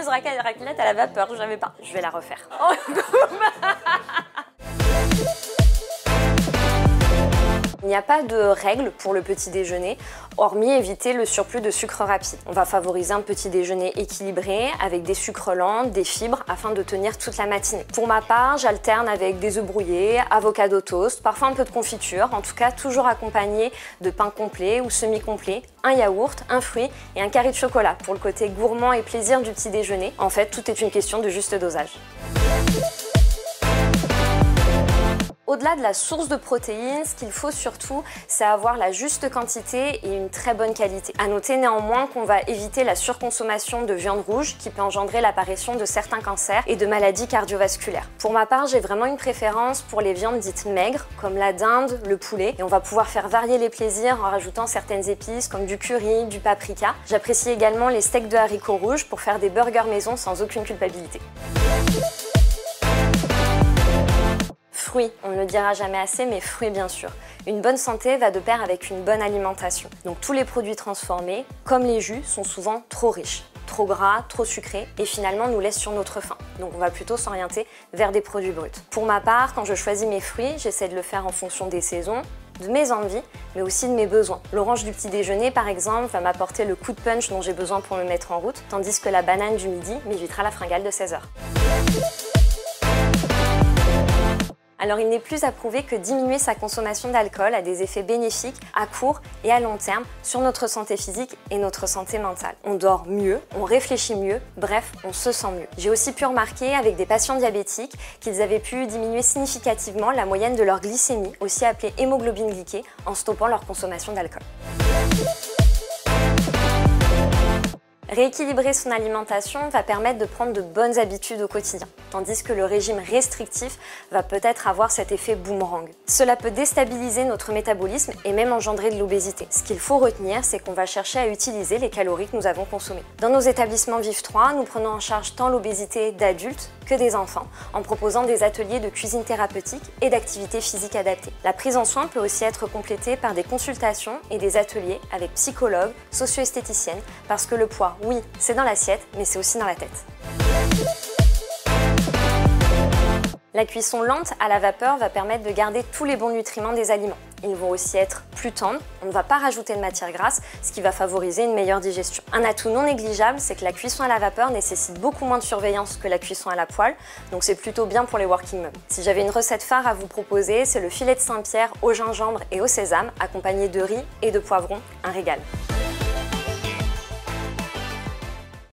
raclette à la vapeur, je n'avais pas. Je vais la refaire. Il n'y a pas de règle pour le petit déjeuner, hormis éviter le surplus de sucre rapide. On va favoriser un petit déjeuner équilibré avec des sucres lents, des fibres, afin de tenir toute la matinée. Pour ma part, j'alterne avec des œufs brouillés, avocado toast, parfois un peu de confiture, en tout cas toujours accompagné de pain complet ou semi-complet, un yaourt, un fruit et un carré de chocolat pour le côté gourmand et plaisir du petit déjeuner. En fait, tout est une question de juste dosage. Au-delà de la source de protéines, ce qu'il faut surtout, c'est avoir la juste quantité et une très bonne qualité. À noter néanmoins qu'on va éviter la surconsommation de viande rouge qui peut engendrer l'apparition de certains cancers et de maladies cardiovasculaires. Pour ma part, j'ai vraiment une préférence pour les viandes dites maigres, comme la dinde, le poulet, et on va pouvoir faire varier les plaisirs en rajoutant certaines épices comme du curry, du paprika. J'apprécie également les steaks de haricots rouges pour faire des burgers maison sans aucune culpabilité. Fruits, on ne le dira jamais assez, mais fruits bien sûr. Une bonne santé va de pair avec une bonne alimentation. Donc tous les produits transformés, comme les jus, sont souvent trop riches, trop gras, trop sucrés et finalement nous laissent sur notre faim. Donc on va plutôt s'orienter vers des produits bruts. Pour ma part, quand je choisis mes fruits, j'essaie de le faire en fonction des saisons, de mes envies, mais aussi de mes besoins. L'orange du petit déjeuner, par exemple, va m'apporter le coup de punch dont j'ai besoin pour me mettre en route, tandis que la banane du midi m'évitera la fringale de 16 h. Alors il n'est plus à prouver que diminuer sa consommation d'alcool a des effets bénéfiques à court et à long terme sur notre santé physique et notre santé mentale. On dort mieux, on réfléchit mieux, bref, on se sent mieux. J'ai aussi pu remarquer avec des patients diabétiques qu'ils avaient pu diminuer significativement la moyenne de leur glycémie, aussi appelée hémoglobine glyquée, en stoppant leur consommation d'alcool. Rééquilibrer son alimentation va permettre de prendre de bonnes habitudes au quotidien, tandis que le régime restrictif va peut-être avoir cet effet boomerang. Cela peut déstabiliser notre métabolisme et même engendrer de l'obésité. Ce qu'il faut retenir, c'est qu'on va chercher à utiliser les calories que nous avons consommées. Dans nos établissements Vive 3, nous prenons en charge tant l'obésité d'adultes que des enfants, en proposant des ateliers de cuisine thérapeutique et d'activités physiques adaptées. La prise en soin peut aussi être complétée par des consultations et des ateliers avec psychologues, socio-esthéticiennes, parce que le poids, oui, c'est dans l'assiette, mais c'est aussi dans la tête. La cuisson lente à la vapeur va permettre de garder tous les bons nutriments des aliments. Ils vont aussi être plus tendres, on ne va pas rajouter de matière grasse, ce qui va favoriser une meilleure digestion. Un atout non négligeable, c'est que la cuisson à la vapeur nécessite beaucoup moins de surveillance que la cuisson à la poêle, donc c'est plutôt bien pour les working moms. Si j'avais une recette phare à vous proposer, c'est le filet de Saint-Pierre au gingembre et au sésame, accompagné de riz et de poivrons, un régal.